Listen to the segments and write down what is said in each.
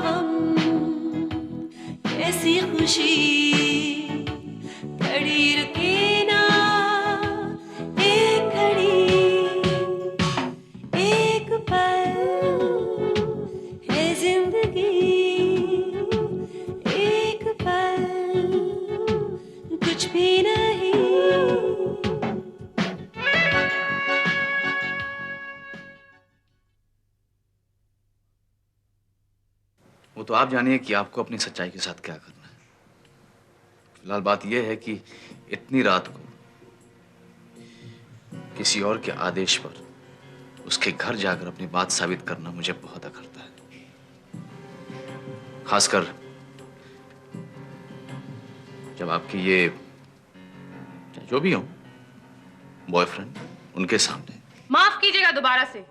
हम, कैसी खुशी खड़ी रुके ना एक घड़ी, एक पल है जिंदगी, एक पल कुछ भी नहीं। वो तो आप जानिए कि आपको अपनी सच्चाई के साथ क्या करना है। फिलहाल बात यह है कि इतनी रात को किसी और के आदेश पर उसके घर जाकर अपनी बात साबित करना मुझे बहुत अखरता है, खासकर जब आपकी ये जो भी हो बॉयफ्रेंड उनके सामने। माफ कीजिएगा दोबारा से,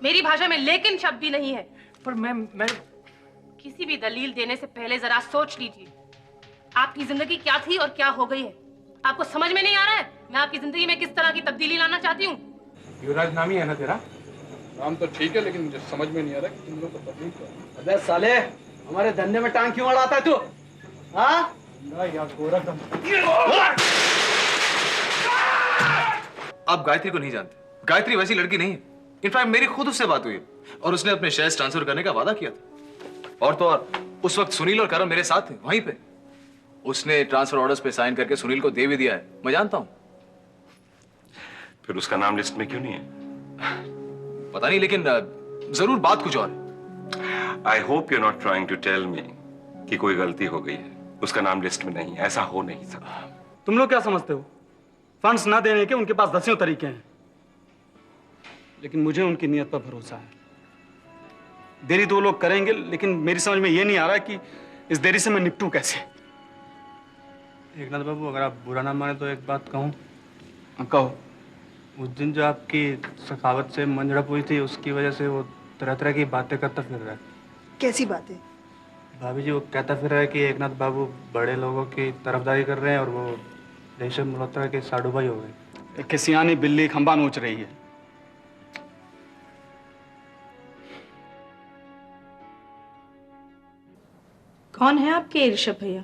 मेरी भाषा में लेकिन शब्द भी नहीं है। पर मैं किसी भी दलील देने से पहले जरा सोच लीजिए, आपकी जिंदगी क्या थी और क्या हो गई है। आपको समझ में नहीं आ रहा है मैं आपकी जिंदगी में किस तरह की तब्दीली लाना चाहती हूँ। युवराज नाम ही है ना तेरा? नाम तो ठीक है, लेकिन मुझे समझ में नहीं आ रहा कि तुम लोग को तकलीफ क्या है। अबे साले, हमारे धंधे में टांग क्यों अड़ाता है तू? हाँ? आप गायत्री को नहीं जानते। गायत्री वैसी लड़की नहीं है। इनफैक्ट मेरी खुद उससे बात हुई है और उसने अपने शेयर्स ट्रांसफर करने का वादा किया था। और तो और उस वक्त सुनील और करण मेरे साथ थे वहीं पे। उसने ट्रांसफर ऑर्डर्स पे साइन करके सुनील को दे भी दिया है, मैं जानता हूं। फिर उसका नाम लिस्ट में क्यों नहीं है? पता नहीं, लेकिन जरूर बात कुछ और है। I hope you not trying to tell me कि कोई गलती हो गई है। उसका नाम लिस्ट में नहीं, ऐसा हो नहीं सकता। तुम लोग क्या समझते हो? फंड्स ना देने के उनके पास दसियों तरीके हैं, लेकिन मुझे उनकी नीयत पर भरोसा है। देरी तो वो लोग करेंगे, लेकिन मेरी समझ में ये नहीं आ रहा कि इस देरी से मैं निपटूं कैसे। एकनाथ बाबू, अगर आप बुरा ना माने तो एक बात कहूँ? कहो। उस दिन जो आपकी सखावत से मंझड़प हुई थी, उसकी वजह से वो तरह तरह की बातें करता फिर रहा है। कैसी बातें? भाभी जी, वो कहता फिर रहा है कि एकनाथ बाबू बड़े लोगों की तरफदारी कर रहे हैं और वो रेशम मल्होत्रा के साडू भाई हो गए। एक सियानी बिल्ली खंबा नोच रही है। कौन है आपके ऋषभ भैया?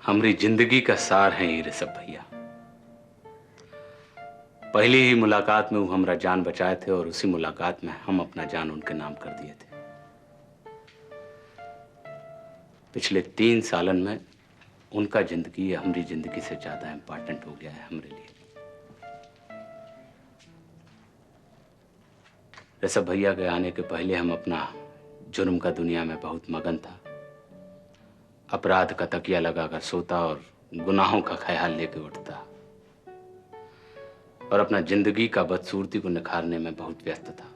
हमारी जिंदगी का सार है ये ऋषभ भैया। पहली ही मुलाकात में वो हमारा जान बचाए थे और उसी मुलाकात में हम अपना जान उनके नाम कर दिए थे। पिछले 3 सालन में उनका जिंदगी हमारी जिंदगी से ज्यादा इंपॉर्टेंट हो गया है हमारे लिए। ऋषभ भैया के आने के पहले हम अपना जुर्म का दुनिया में बहुत मगन था। अपराध का तकिया लगाकर सोता और गुनाहों का ख्याल लेके उठता और अपना जिंदगी का बदसूरती को निखारने में बहुत व्यस्त था।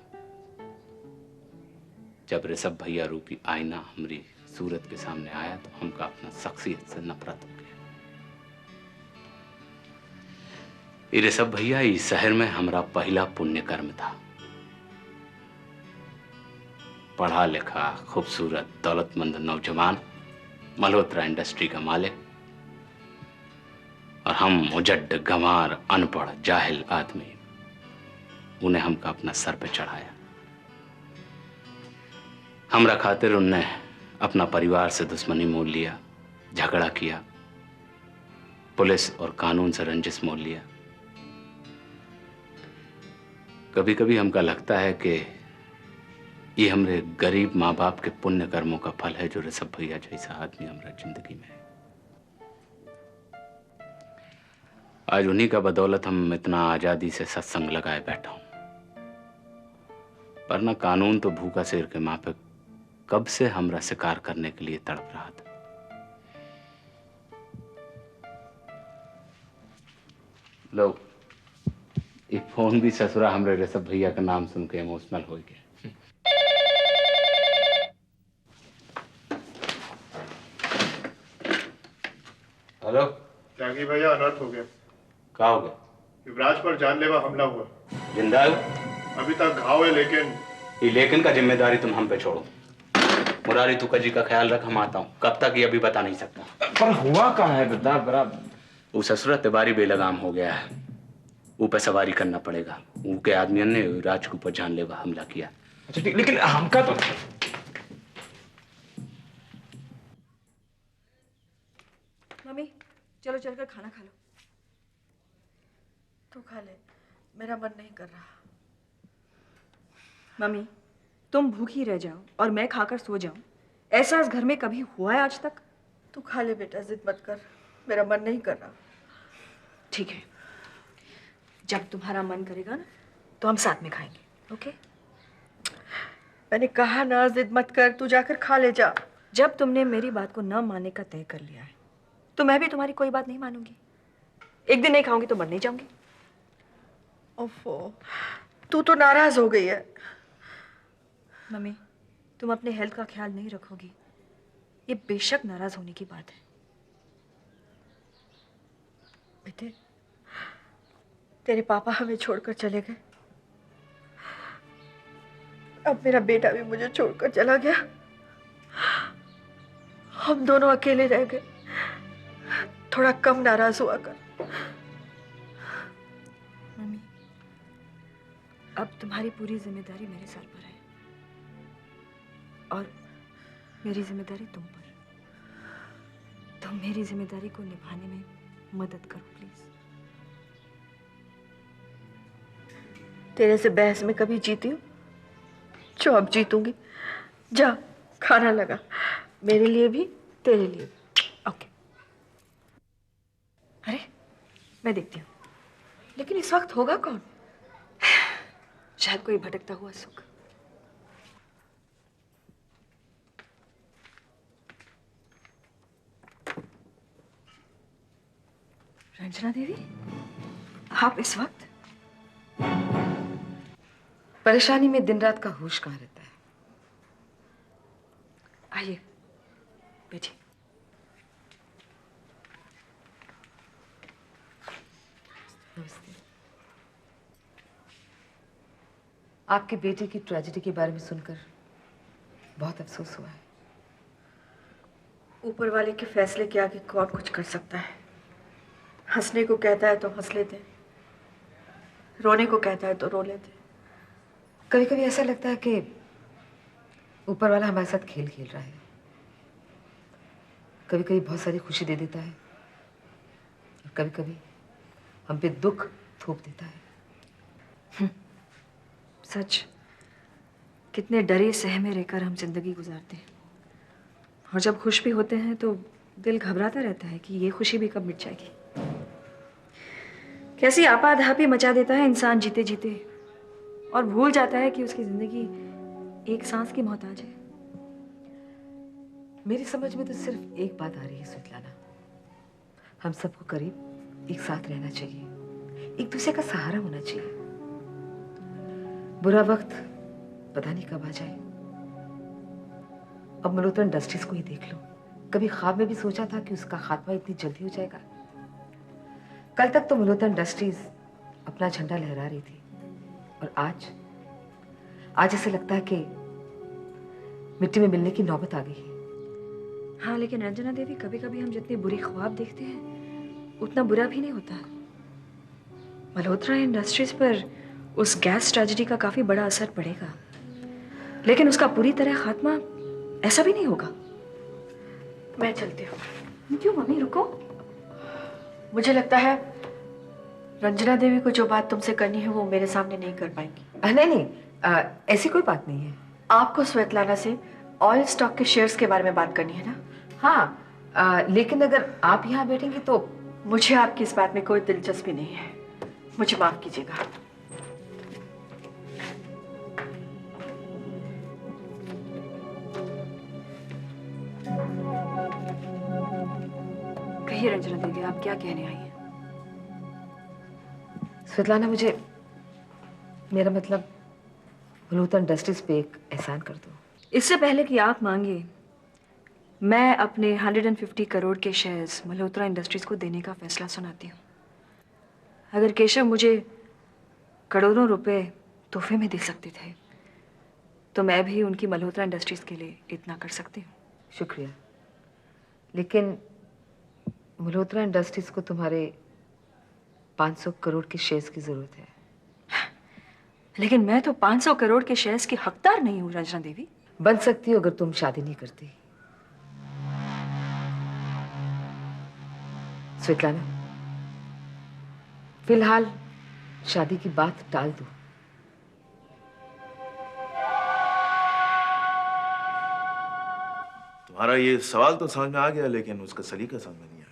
जब ऋषभ भैया रूपी आईना हमारी सूरत के सामने आया तो हमका अपना शख्सियत से नफरत हो गया। ये ऋषभ भैया इस शहर में हमारा पहला पुण्य कर्म था। पढ़ा लिखा, खूबसूरत, दौलतमंद नौजवान, मल्होत्रा इंडस्ट्री का मालिक, और हम उजड्ड, गंवार, अनपढ़, जाहिल आदमी। उन्हें हमका अपना सर पे चढ़ाया। हमरा खातिर उनने अपना परिवार से दुश्मनी मोल लिया, झगड़ा किया, पुलिस और कानून से रंजिश मोल लिया। कभी कभी हमका लगता है कि ये हमरे गरीब माँ बाप के पुण्य कर्मों का फल है जो ऋषभ भैया जैसा आदमी हमारा जिंदगी में है। आज उन्हीं का बदौलत हम इतना आजादी से सत्संग लगाए बैठा हूं, वरना कानून तो भूखा शेर के माफिक कब से हमरा शिकार करने के लिए तड़प रहा था। लो, ये फोन भी ससुरा हमरे ऋषभ भैया का नाम सुन के इमोशनल हो गया। हेलो त्यागी भैया, अनर्थ हो गया। क्या हो गया? युवराज पर जानलेवा हमला हुआ। जिंदा है? अभी तक घाव है, लेकिन ये लेकिन का जिम्मेदारी तुम हम पे छोड़ो। मुरारी तुका जी का ख्याल रख, हम आता हूँ। कब तक ये अभी बता नहीं सकता। पर हुआ कहाँ है? बता बरा। वो ससुरा तिवारी बेलगाम हो गया है। ऊपर सवारी करना पड़ेगा। उनके आदमियों ने युवराज के ऊपर जानलेवा हमला किया। अच्छा ठीक, लेकिन हमका तो मम्मी चलो चलकर खाना खा लो। तू खा ले, मेरा मन नहीं कर रहा। मम्मी तुम भूखी रह जाओ और मैं खाकर सो जाऊं, ऐसा इस घर में कभी हुआ है आज तक? तू खा ले बेटा, जिद मत कर, मेरा मन नहीं कर रहा। ठीक है, जब तुम्हारा मन करेगा ना तो हम साथ में खाएंगे, ओके? मैंने कहा ना जिद मत कर, तू जाकर खा ले जा। जब तुमने मेरी बात को न मानने का तय कर लिया है तो मैं भी तुम्हारी कोई बात नहीं मानूंगी। एक दिन नहीं खाऊंगी तो मर नहीं जाऊंगी। ओफो, तू तो नाराज हो गई है। मम्मी तुम अपने हेल्थ का ख्याल नहीं रखोगी, ये बेशक नाराज होने की बात है। बेटे तेरे पापा हमें छोड़कर चले गए, अब मेरा बेटा भी मुझे छोड़कर चला गया। हम दोनों अकेले रह गए। थोड़ा कम नाराज हुआ कर। मम्मी अब तुम्हारी पूरी जिम्मेदारी मेरे सर पर है और मेरी जिम्मेदारी तुम पर। तुम मेरी जिम्मेदारी को निभाने में मदद करो प्लीज। तेरे से बहस में कभी जीती हूँ जो अब जीतूंगी। जा खाना लगा, मेरे लिए भी तेरे लिए भी। ओके। अरे मैं देखती हूँ, लेकिन इस वक्त होगा कौन? शायद कोई भटकता हुआ सुख। रंजना देवी, आप इस वक्त? परेशानी में दिन रात का होश कहाँ रहता है। आइए बैठिए। नमस्ते। आपके बेटे की ट्रेजेडी के बारे में सुनकर बहुत अफसोस हुआ है। ऊपर वाले के फैसले के आगे कौन कुछ कर सकता है? हंसने को कहता है तो हंस लेते, रोने को कहता है तो रो लेते। कभी कभी ऐसा लगता है कि ऊपर वाला हमारे साथ खेल खेल रहा है। कभी कभी बहुत सारी खुशी दे देता है और कभी कभी हम पे दुख थोप देता है। सच, कितने डरे सहमे रहकर हम जिंदगी गुजारते हैं और जब खुश भी होते हैं तो दिल घबराता रहता है कि ये खुशी भी कब मिट जाएगी। कैसी आपाधापी मचा देता है इंसान जीते जीते और भूल जाता है कि उसकी जिंदगी एक सांस की मोहताज है। मेरी समझ में तो सिर्फ एक बात आ रही है स्वेतलाना, हम सबको करीब एक साथ रहना चाहिए, एक दूसरे का सहारा होना चाहिए। बुरा वक्त पता नहीं कब आ जाए। अब मल्होत्रा इंडस्ट्रीज को ही देख लो, कभी ख्वाब में भी सोचा था कि उसका खात्मा इतनी जल्दी हो जाएगा? कल तक तो मल्होत्रा इंडस्ट्रीज अपना झंडा लहरा रही थी और आज ऐसे लगता है कि मिट्टी में मिलने की नौबत आ गई है। हाँ, लेकिन रंजना देवी, कभी कभी हम जितनी बुरी ख्वाब देखते हैं उतना बुरा भी नहीं होता। मल्होत्रा इंडस्ट्रीज पर उस गैस ट्रेजेडी का काफी बड़ा असर पड़ेगा, लेकिन उसका पूरी तरह खात्मा ऐसा भी नहीं होगा। मैं चलती हूँ। क्यों मम्मी, रुको। मुझे लगता है रंजना देवी को जो बात तुमसे करनी है वो मेरे सामने नहीं कर पाएंगी। नहीं, ऐसी कोई बात नहीं है। आपको स्वेतलाना से ऑयल स्टॉक के शेयर्स के बारे में बात करनी है ना? हाँ, लेकिन अगर आप यहाँ बैठेंगी तो। मुझे आपकी इस बात में कोई दिलचस्पी नहीं है, मुझे माफ कीजिएगा। कहिए रंजना देवी, आप क्या कहने आई हैं? स्वेतलाना, मुझे मेरा मतलब मल्होत्रा इंडस्ट्रीज पे एक एहसान कर दो। इससे पहले कि आप मांगे, मैं अपने 150 करोड़ के शेयर्स मल्होत्रा इंडस्ट्रीज को देने का फैसला सुनाती हूँ। अगर केशव मुझे करोड़ों रुपए तोहफे में दे सकते थे तो मैं भी उनकी मल्होत्रा इंडस्ट्रीज के लिए इतना कर सकती हूँ। शुक्रिया, लेकिन मल्होत्रा इंडस्ट्रीज को तुम्हारे 500 करोड़ के शेयर्स की जरूरत है। लेकिन मैं तो 500 करोड़ के शेयर्स की हकदार नहीं हूँ रंजना देवी। बन सकती हो अगर तुम शादी नहीं करती। स्वेतलाना, फिलहाल शादी की बात टाल दो। तुम्हारा ये सवाल तो समझ में आ गया, लेकिन उसका सलीका समझ में नहीं आया।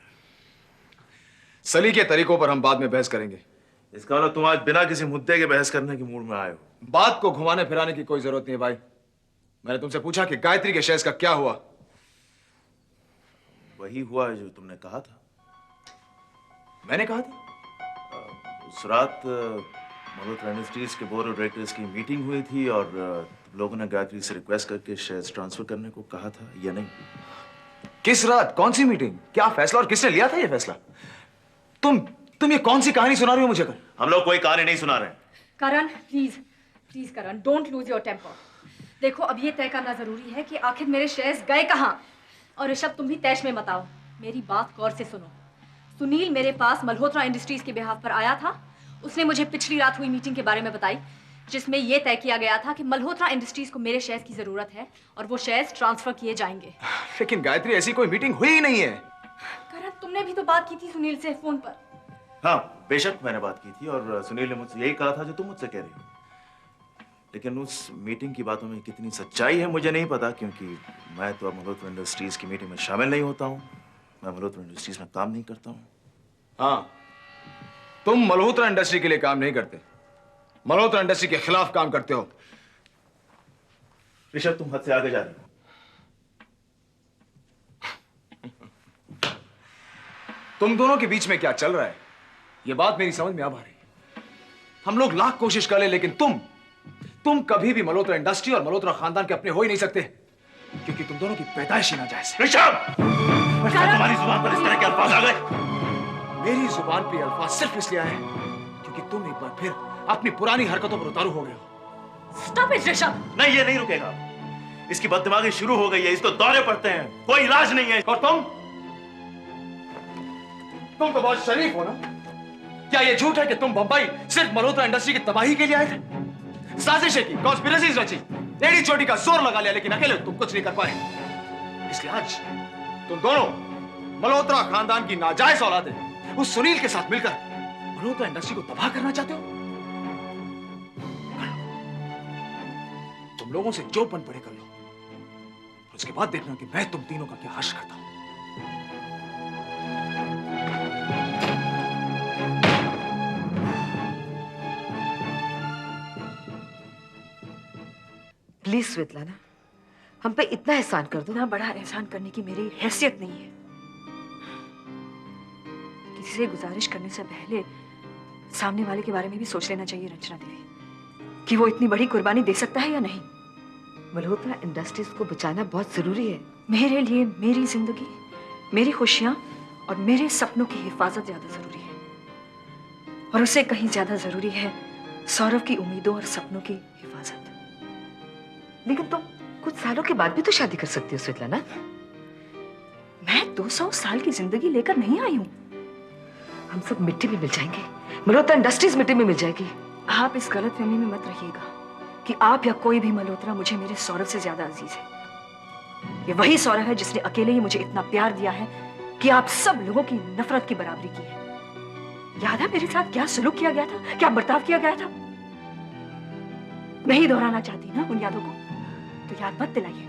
सलीके तरीकों पर हम बाद में बहस करेंगे। इसका मतलब तुम आज बिना किसी मुद्दे के बहस करने के मूड में आए हो। बात को घुमाने फिराने की कोई जरूरत नहीं है भाई। मैंने तुमसे पूछा कि गायत्री के शेयर्स का क्या हुआ। वही हुआ है जो तुमने कहा था। मैंने कहा था? उस रात मल्होत्रा इंडस्ट्रीज के बोर्ड ऑफ डायरेक्टर्स की मीटिंग हुई थी और तुम लोगों ने गायत्री से रिक्वेस्ट करके शेयर्स ट्रांसफर करने को कहा था या नहीं? किस रात? कौन सी मीटिंग? क्या फैसला और किसने लिया था ये फैसला? तुम ये कौन सी कहानी सुना रही हो मुझे? हम लोग कोई कहानी नहीं सुना रहे। Karan please please Karan, don't lose your temper. देखो अब ये तय करना जरूरी है कि आखिर मेरे शेयर्स गए कहाँ। और ऋषभ तुम भी तैश में मत आओ, मेरी बात गौर से सुनो। सुनील मेरे पास मल्होत्रा इंडस्ट्रीज के बिहाफ पर आया था। उसने मुझे पिछली रात हुई मीटिंग के बारे में बताई, जिसमें यह तय किया गया था कि मल्होत्रा इंडस्ट्रीज को मेरे शेयर्स की जरूरत है और वो शेयर्स ट्रांसफर किए जाएंगे। लेकिन गायत्री, ऐसी कोई मीटिंग हुई ही नहीं है। करण, तुमने भी तो बात की थी सुनील से फोन पर। हाँ बेशक मैंने बात की थी और सुनील ने मुझसे यही कहा था जो तुम मुझसे कह रही हो। लेकिन उस मीटिंग की बातों में कितनी सच्चाई है मुझे नहीं पता, क्योंकि मैं तो अब मल्होत्रा इंडस्ट्रीज की मीटिंग में शामिल नहीं होता हूँ। मैं मल्होत्रा इंडस्ट्रीज में काम नहीं करता हूँ। हाँ, तुम मल्होत्रा इंडस्ट्री के लिए काम नहीं करते, मल्होत्रा इंडस्ट्री के खिलाफ काम करते हो। ऋषभ, तुम हद से आगे जा रहे हो। तुम दोनों के बीच में क्या चल रहा है, ये बात मेरी समझ में अब आ रही है। हम लोग लाख कोशिश कर ले, लेकिन तुम कभी भी मल्होत्रा इंडस्ट्री और मल्होत्रा खानदान के अपने हो ही नहीं सकते, क्योंकि तुम दोनों की पैदाइश ही नाजायज है। ऋषभ, तुम्हारी जुबान पर इस तरह के अल्फाज आ गए। मेरी जुबान पे अल्फाज सिर्फ इसलिए आए क्योंकि तुम एक बार फिर अपनी पुरानी हरकतों पर उतारू हो गए हो। Stop it Rishabh. नहीं, ये नहीं रुकेगा। इसकी बददिमागी शुरू हो गई है, इसको दौरे पड़ते हैं, कोई इलाज नहीं है। और तुम तो बहुत शरीफ हो ना। क्या ये झूठ है कि तुम बंबई सिर्फ मल्होत्रा इंडस्ट्री की तबाही के लिए आए थे? साजिशें की, कॉन्स्पिरेसीज रची, एड़ी चोटी का जोर लगा लिया, लेकिन अकेले तुम कुछ नहीं कर पाए। इसलिए आज तुम दोनों मल्होत्रा खानदान की नाजायज औलादें उस सुनील के साथ मिलकर मल्होत्रा इंडस्ट्री को तबाह करना चाहते हो। तुम लोगों से जो बन पड़े कर लो, उसके बाद देखना कि मैं तुम तीनों का क्या हश्र करता हूं। प्लीज स्वेतलाना, हम पे इतना एहसान कर दो। इतना बड़ा एहसान करने की मेरी हैसियत नहीं है। किसी से गुजारिश करने से पहले सामने वाले के बारे में भी सोच लेना चाहिए रंजना देवी, कि वो इतनी बड़ी कुर्बानी दे सकता है या नहीं। मल्होत्रा इंडस्ट्रीज को बचाना बहुत जरूरी है। मेरे लिए मेरी जिंदगी, मेरी खुशियां और मेरे सपनों की हिफाजत ज्यादा जरूरी है, और उससे कहीं ज्यादा जरूरी है सौरभ की उम्मीदों और सपनों की हिफाजत। लेकिन तुम कुछ सालों के बाद भी तो शादी कर सकती हो स्वेतलाना। मैं 200 साल की जिंदगी लेकर नहीं आई हूं। हम सब मिट्टी में मिल जाएंगे, मल्होत्रा इंडस्ट्रीज मिट्टी में मिल जाएगी। आप इस गलतफहमी में मत रहिएगा कि आप या कोई भी मल्होत्रा मुझे मेरे सौरभ से ज्यादा अजीज है। ये वही सौरभ है जिसने अकेले ही मुझे इतना प्यार दिया है कि आप सब लोगों की नफरत की बराबरी की है। याद है मेरे साथ क्या सलूक किया गया था, क्या बर्ताव किया गया था? नहीं दोहराना चाहती ना उन यादों को, तो याद मत दिलाइए।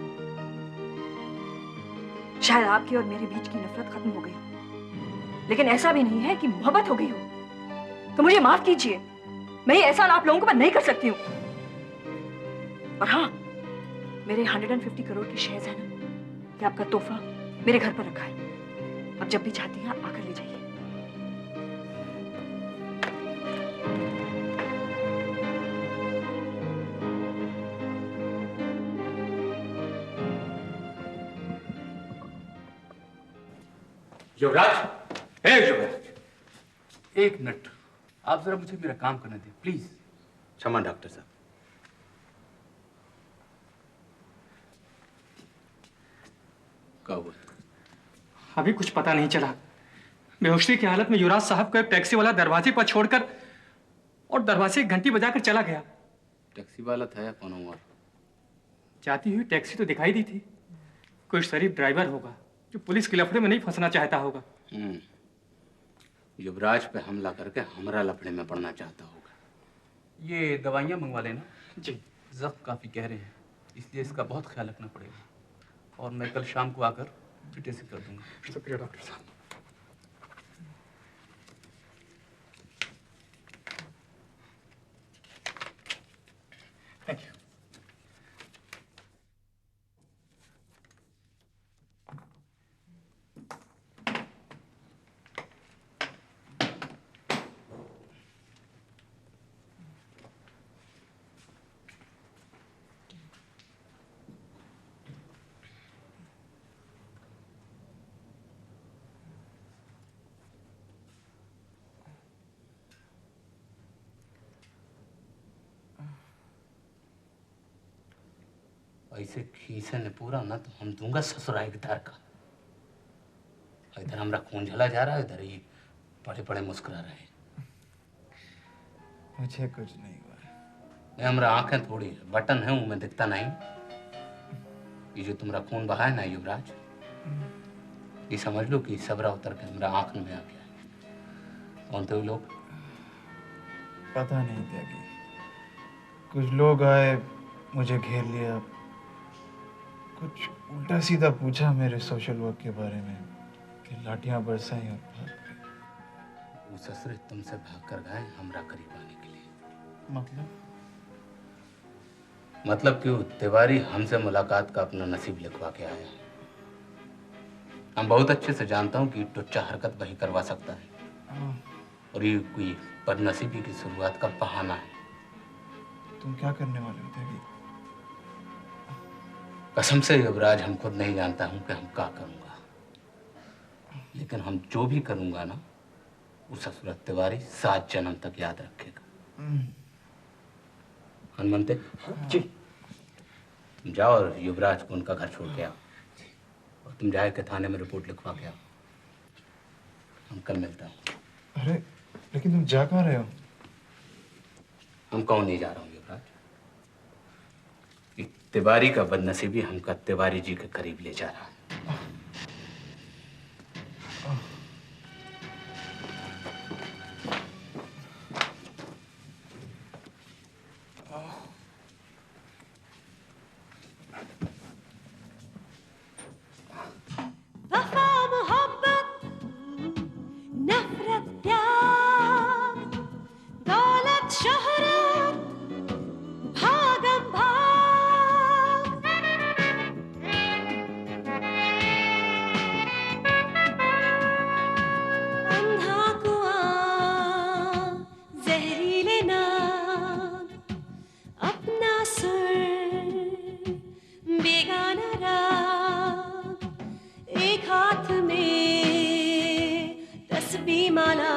शायद आपकी और मेरे बीच की नफरत खत्म हो गई हो, लेकिन ऐसा भी नहीं है कि मोहब्बत हो गई हो। तो मुझे माफ कीजिए, मैं ये एहसान आप लोगों को मैं नहीं कर सकती हूँ। और हाँ, मेरे 150 करोड़ के शेयर्स हैं ना, ये आपका तोहफा मेरे घर पर रखा है। अब जब भी चाहती हैं आकर ले जाइए। युवराज, हे युवराज, एक मिनट, आप जरा मुझे मेरा काम करने दें प्लीज। क्षमा डॉक्टर साहब। क्या हुआ? अभी कुछ पता नहीं चला, बेहोशी की हालत में युवराज साहब को एक टैक्सी वाला दरवाजे पर छोड़कर और दरवाजे की घंटी बजाकर चला गया। टैक्सी वाला था या कौन और? जाती हुई टैक्सी तो दिखाई दी थी। कोई शरीफ ड्राइवर होगा जो पुलिस के लफड़े में नहीं फंसना चाहता होगा। युवराज पे हमला करके हमरा लफड़े में पड़ना चाहता होगा। ये दवाइयाँ मंगवा लेना। जी। जख्म काफ़ी गहरे हैं, इसलिए इसका बहुत ख्याल रखना पड़ेगा। और मैं कल शाम को आकर फिर टेस्ट कर दूंगा। शुक्रिया डॉक्टर साहब। Thank you. ऐसे खींचे ने पूरा ना तो हम दूंगा ससुराल के धार का। इधर हमारा खून झला जा रहा है, इधर ही बड़े बड़े मुस्कुरा रहे हैं। मुझे कुछ नहीं हुआ। नहीं, हमारा आंखें थोड़ी बटन है, मुंह में दिखता नहीं। ये जो तुम्हारा खून बहा है ना युवराज, ये समझ लो कि सबरा उतर के हमारा आंख में आ गया है। कौन थे वो लोग? पता नहीं त्यागी। कुछ लोग आए, मुझे घेर लिया, कुछ उल्टा सीधा पूछा मेरे सोशल वर्क के बारे में, फिर लाठियां बरसाई और भाग गए। वो ससुर तुमसे भाग कर गए हमरा करीब आने के लिए। मतलब क्यों? तिवारी हमसे मुलाकात का अपना नसीब लिखवा के आया। हम बहुत अच्छे से जानता हूँ कि टुच्चा हरकत वही करवा सकता है, और ये कोई बदनसीबी की शुरुआत का बहाना है। तुम क्या करने वाले हो त्यागी? कसम से युवराज, हम खुद नहीं जानता हूं कि हम क्या करूंगा, लेकिन हम जो भी करूंगा ना, वो ससुर तिवारी 7 जन्म तक याद रखेगा। हनुमंते जी, तुम जाओ और युवराज को उनका घर छोड़ के आओ, और तुम जाए के थाने में रिपोर्ट लिखवा के आओ। हम कल मिलता हूँ। अरे लेकिन तुम जा कहाँ रहे हो? हम कौन नहीं जा रहा हूँ युवराज, तिवारी का बदनसीबी हमका तिवारी जी के करीब ले जा रहा है। वफा मोहब्बत नफरत प्यार दौलत शोहरत भागम भाग अंधा कुआं जहरीले नाद अपना सुर बेगाना राग एक हाथ में तस्बीह माला